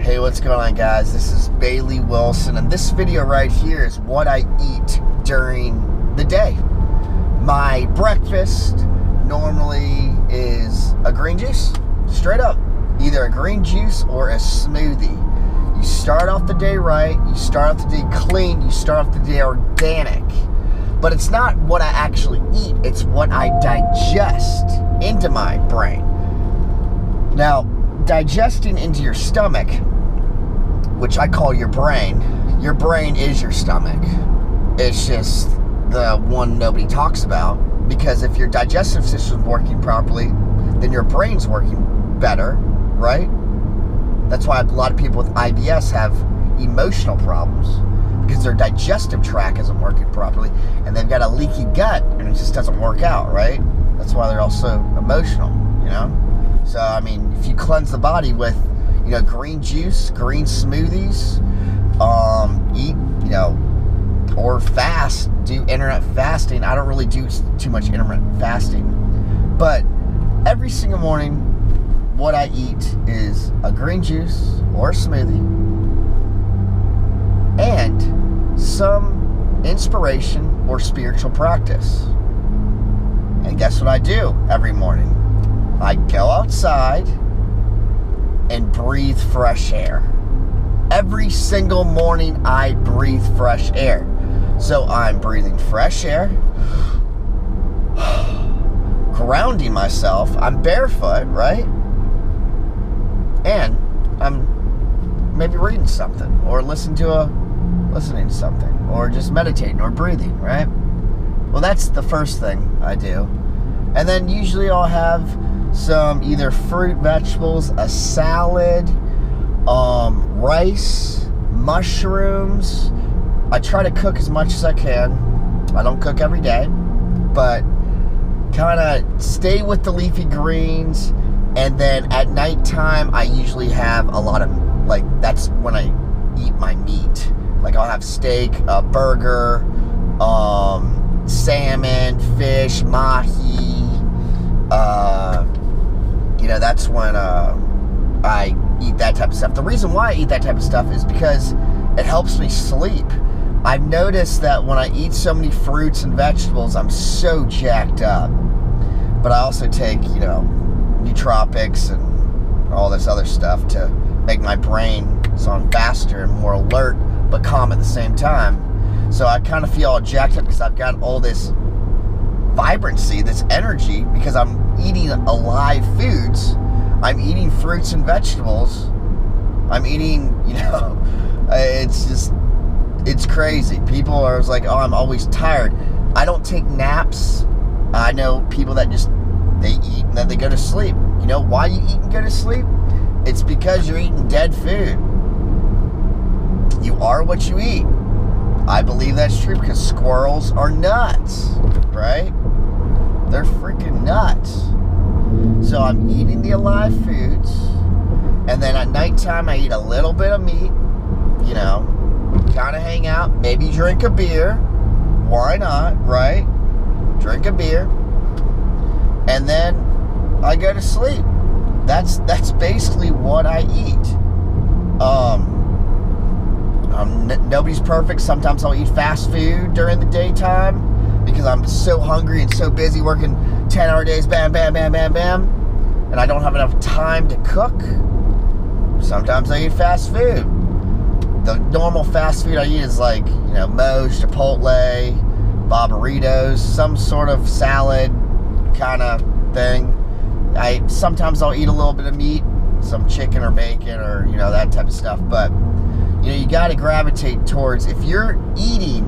Hey, what's going on, guys? This is Bailey Wilson, and this video right here is what I eat during the day. My breakfast normally is a green juice, straight up. Either a green juice or a smoothie. You start off the day right, you start off the day clean, you start off the day organic. But it's not what I actually eat, it's what I digest into my brain. Now, digesting into your stomach, which I call your brain is your stomach. It's just the one nobody talks about, because if your digestive system's working properly, then your brain's working better, right? That's why a lot of people with IBS have emotional problems, because their digestive tract isn't working properly, and they've got a leaky gut, and it just doesn't work out, right? That's why they're also emotional, you know? So, I mean, if you cleanse the body with, green juice, green smoothies, eat, or fast, do intermittent fasting. I don't really do too much intermittent fasting, but every single morning, what I eat is a green juice or a smoothie and some inspiration or spiritual practice. And guess what I do every morning? I go outside and breathe fresh air. Every single morning I breathe fresh air. So I'm breathing fresh air, grounding myself. I'm barefoot, right? And I'm maybe reading something or listening to something or just meditating or breathing, right? Well, that's the first thing I do. And then usually I'll have some either fruit, vegetables, a salad, rice, mushrooms. I try to cook as much as I can. I don't cook every day, but kind of stay with the leafy greens. And then at nighttime, I usually have a lot of, that's when I eat my meat. Like, I'll have steak, a burger, salmon, fish, mahi. That's when I eat that type of stuff. The reason why I eat that type of stuff is because it helps me sleep. I've noticed that when I eat so many fruits and vegetables, I'm so jacked up. But I also take, nootropics and all this other stuff to make my brain so I'm faster and more alert, but calm at the same time. So I kind of feel all jacked up because I've got all this vibrancy, this energy, because I'm eating alive foods. I'm eating fruits and vegetables. I'm eating, it's crazy. People are like, oh, I'm always tired. I don't take naps. I know people that they eat and then they go to sleep. You know why you eat and go to sleep? It's because you're eating dead food. You are what you eat. I believe that's true because squirrels are nuts, right? They're freaking nuts. So I'm eating the alive foods, and then at nighttime I eat a little bit of meat, kind of hang out, maybe drink a beer. Why not, right? Drink a beer, and then I go to sleep. That's basically what I eat. Nobody's perfect. Sometimes I'll eat fast food during the daytime because I'm so hungry and so busy working 10-hour days, bam, bam, bam, bam, bam, and I don't have enough time to cook. Sometimes I eat fast food. The normal fast food I eat is Moe's, Chipotle, Bobberitos, some sort of salad kind of thing. Sometimes I'll eat a little bit of meat, some chicken or bacon or, that type of stuff, but you got to gravitate towards, if you're eating,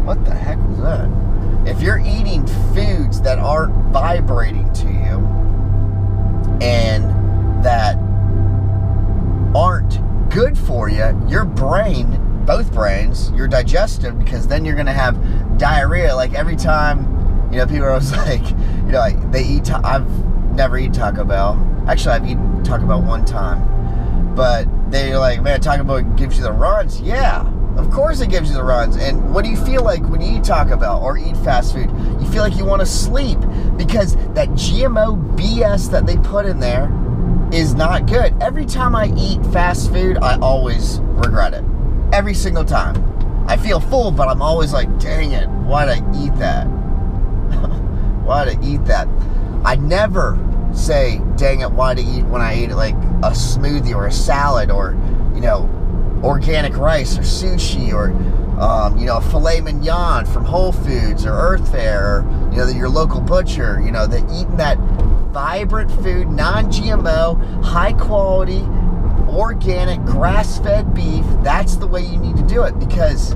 what the heck was that? If you're eating foods that aren't vibrating to you and that aren't good for you, your brain, both brains, your digestive, because then you're going to have diarrhea. Like every time, people are always like, they eat, I've never eaten Taco Bell. Actually, I've eaten Taco Bell one time, but they're like, man, Taco Bell gives you the runs. Yeah, of course it gives you the runs. And what do you feel like when you eat Taco Bell or eat fast food? You feel like you want to sleep because that GMO BS that they put in there is not good. Every time I eat fast food, I always regret it. Every single time. I feel full, but I'm always like, dang it, why'd I eat that? Why'd I eat that? I never say, dang it, why'd I eat when I ate like a smoothie or a salad or, organic rice or sushi or, a filet mignon from Whole Foods or Earth Fare or, your local butcher, that eating that vibrant food, non-GMO, high quality, organic, grass-fed beef. That's the way you need to do it, because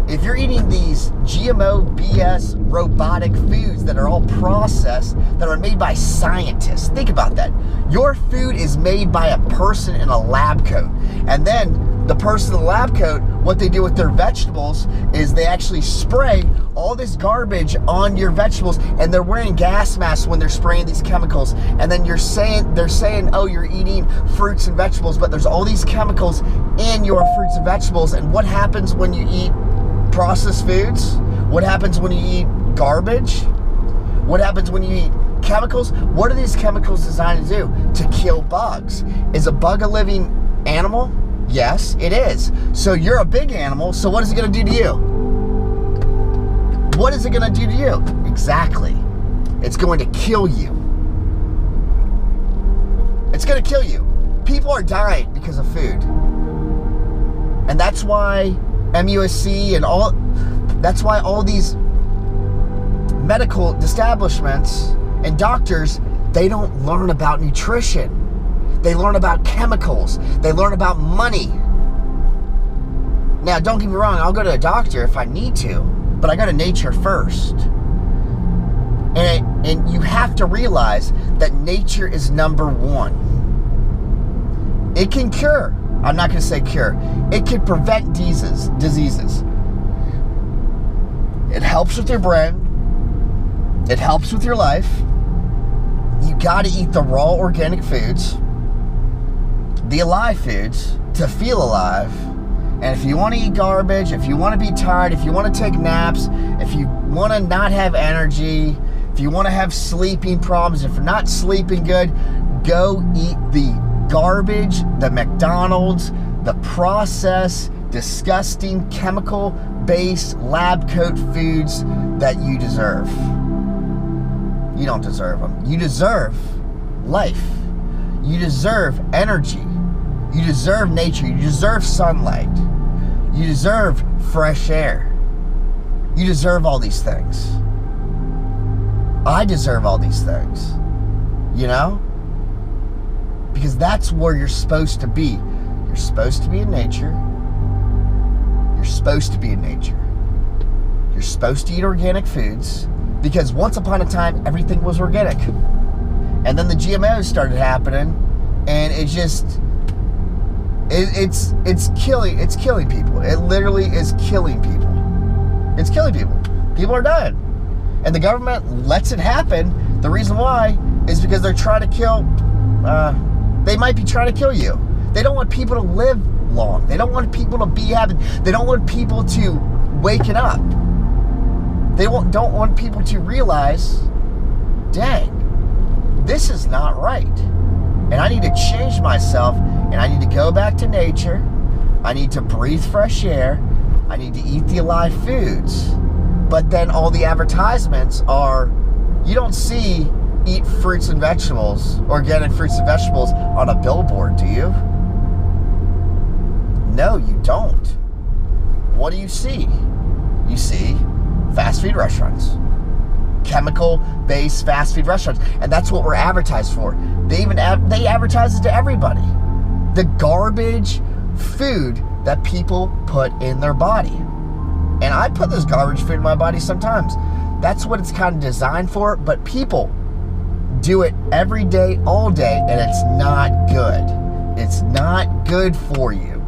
if you're eating these GMO, BS, robotic foods that are all processed, that are made by scientists, think about that. Your food is made by a person in a lab coat. And then the person in the lab coat, what they do with their vegetables is they actually spray all this garbage on your vegetables, and they're wearing gas masks when they're spraying these chemicals. And then they're saying, oh, you're eating fruits and vegetables, but there's all these chemicals in your fruits and vegetables. And what happens when you eat processed foods? What happens when you eat garbage? What happens when you eat chemicals? What are these chemicals designed to do? To kill bugs. Is a bug a living animal? Yes, it is. So you're a big animal, so what is it going to do to you? What is it going to do to you? Exactly. It's going to kill you. It's going to kill you. People are dying because of food. And that's why MUSC and that's why all these medical establishments and doctors, they don't learn about nutrition. They learn about chemicals. They learn about money. Now, don't get me wrong, I'll go to a doctor if I need to, but I go to nature first. And you have to realize that nature is number one. It can cure. I'm not going to say cure. It can prevent diseases. It helps with your brain. It helps with your life. You got to eat the raw organic foods, the alive foods, to feel alive. And if you want to eat garbage, if you want to be tired, if you want to take naps, if you want to not have energy, if you want to have sleeping problems, if you're not sleeping good, go eat the garbage, the McDonald's, the processed, disgusting, chemical-based, lab coat foods that you deserve. You don't deserve them. You deserve life. You deserve energy. You deserve nature. You deserve sunlight. You deserve fresh air. You deserve all these things. I deserve all these things. Because that's where you're supposed to be. You're supposed to be in nature. You're supposed to be in nature. You're supposed to eat organic foods, because once upon a time, everything was organic. And then the GMOs started happening, and it's killing people. It literally is killing people. It's killing people. People are dying. And the government lets it happen. The reason why is because they're trying to kill, they might be trying to kill you. They don't want people to live long. They don't want people to be happy. They don't want people to waken up. They don't want people to realize, dang, this is not right. And I need to change myself, and I need to go back to nature. I need to breathe fresh air. I need to eat the alive foods. But then all the advertisements are, you don't see eat fruits and vegetables, organic fruits and vegetables on a billboard, do you? No, you don't. What do you see? You see fast food restaurants. Chemical-based fast food restaurants. And that's what we're advertised for. They advertise it to everybody. The garbage food that people put in their body. And I put this garbage food in my body sometimes. That's what it's kind of designed for, but people do it every day, all day, and it's not good. It's not good for you.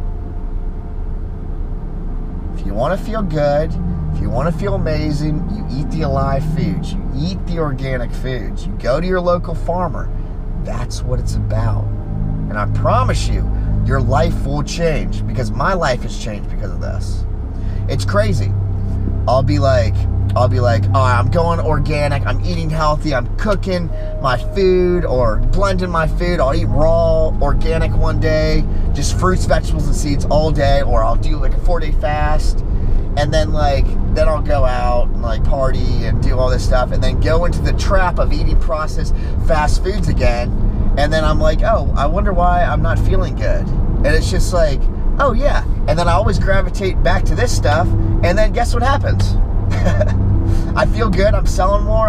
If you want to feel good, if you want to feel amazing, you eat the alive foods. You eat the organic foods. You go to your local farmer. That's what it's about. And I promise you, your life will change, because my life has changed because of this. It's crazy. I'll be like, I'll be like, oh, I'm going organic, I'm eating healthy, I'm cooking my food or blending my food. I'll eat raw, organic one day, just fruits, vegetables, and seeds all day, or I'll do like a 4-day fast. And then then I'll go out and like party and do all this stuff, and then go into the trap of eating processed fast foods again. And then I'm like, oh, I wonder why I'm not feeling good. And it's just like, oh yeah. And then I always gravitate back to this stuff. And then guess what happens? I feel good. I'm selling more.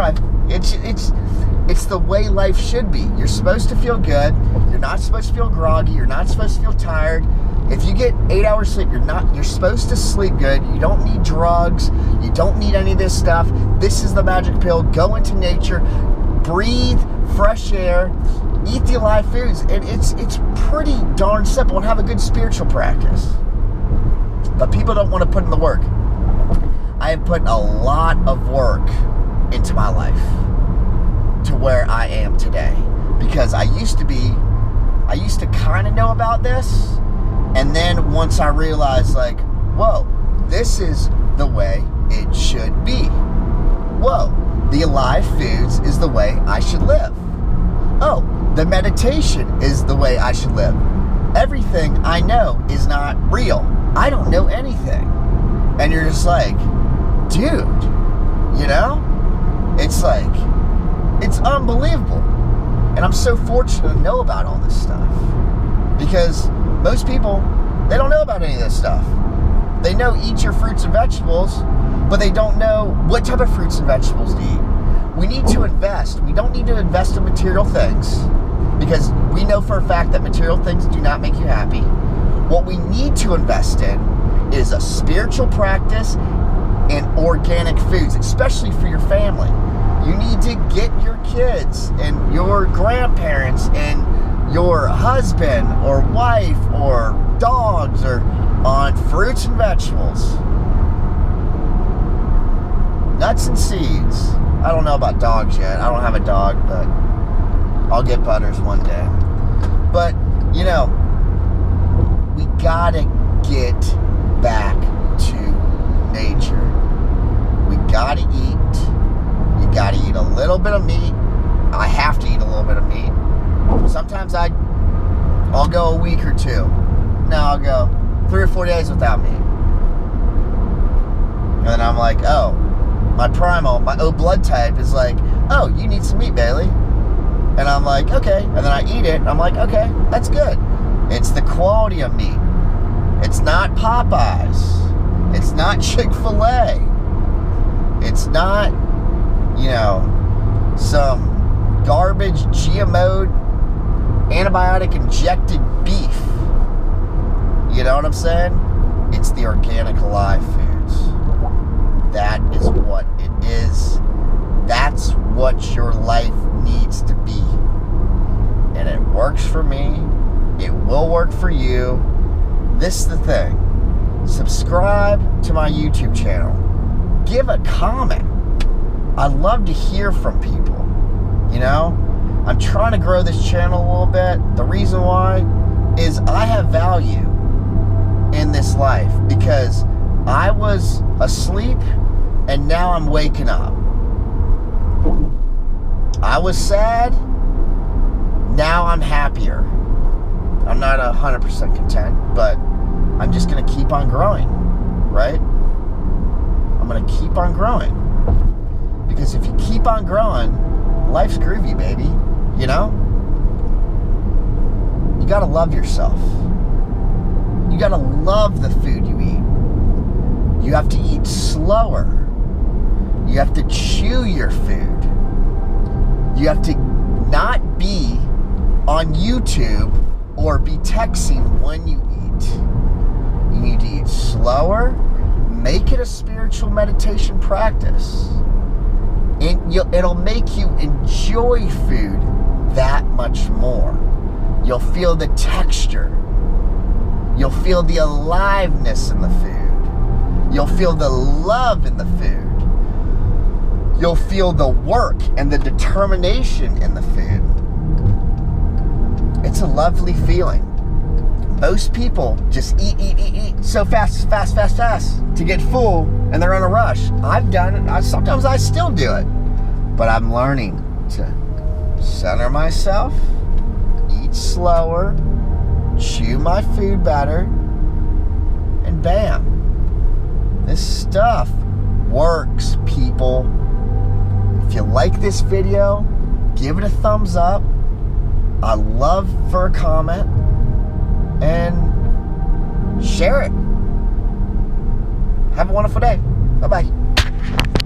It's the way life should be. You're supposed to feel good. You're not supposed to feel groggy. You're not supposed to feel tired. If you get 8 hours sleep, you're supposed to sleep good. You don't need drugs. You don't need any of this stuff. This is the magic pill. Go into nature, breathe fresh air, eat the alive foods. And it's pretty darn simple, and have a good spiritual practice. But people don't want to put in the work. I have put a lot of work into my life to where I am today. Because I used to kind of know about this. And then once I realized, like, whoa, this is the way it should be. Whoa, the alive foods is the way I should live. Oh, the meditation is the way I should live. Everything I know is not real. I don't know anything. And you're just like, dude, you know? It's like, it's unbelievable. And I'm so fortunate to know about all this stuff. Because most people, they don't know about any of this stuff. They know eat your fruits and vegetables, but they don't know what type of fruits and vegetables to eat. We need to invest. We don't need to invest in material things, because we know for a fact that material things do not make you happy. What we need to invest in is a spiritual practice and organic foods, especially for your family. You need to get your kids and your grandparents and your husband or wife or dogs or on fruits and vegetables. Nuts and seeds. I don't know about dogs yet. I don't have a dog, but I'll get Butters one day. But, you know, we gotta get back to nature. We gotta eat. You gotta eat a little bit of meat. I have to eat a little bit of meat. Sometimes I'll go a week or two. No, I'll go 3 or 4 days without meat. And then I'm like, oh, my primal, my O blood type is like, oh, you need some meat, Bailey. And I'm like, okay. And then I eat it, and I'm like, okay, that's good. It's the quality of meat. It's not Popeyes. It's not Chick-fil-A. It's not, you know, some garbage GMO antibiotic injected beef. You know what I'm saying? It's the organic alive foods. That is what it is. That's what your life needs to be. And it works for me. It will work for you. This is the thing. Subscribe to my YouTube channel. Give a comment. I love to hear from people. You know? I'm trying to grow this channel a little bit. The reason why is I have value in this life, because I was asleep and now I'm waking up. I was sad, now I'm happier. I'm not 100% content, but I'm just going to keep on growing, right? I'm going to keep on growing. Because if you keep on growing, life's groovy, baby. You know? You gotta love yourself. You gotta love the food you eat. You have to eat slower. You have to chew your food. You have to not be on YouTube or be texting when you eat. You need to eat slower. Make it a spiritual meditation practice. It'll make you enjoy food that much more. You'll feel the texture. You'll feel the aliveness in the food. You'll feel the love in the food. You'll feel the work and the determination in the food. It's a lovely feeling. Most people just eat so fast to get full, and they're in a rush. I've done it. Sometimes I still do it. But I'm learning to center myself, eat slower, chew my food better, and bam. This stuff works, people. If you like this video, give it a thumbs up. I love for a comment. And share it. Have a wonderful day. Bye-bye.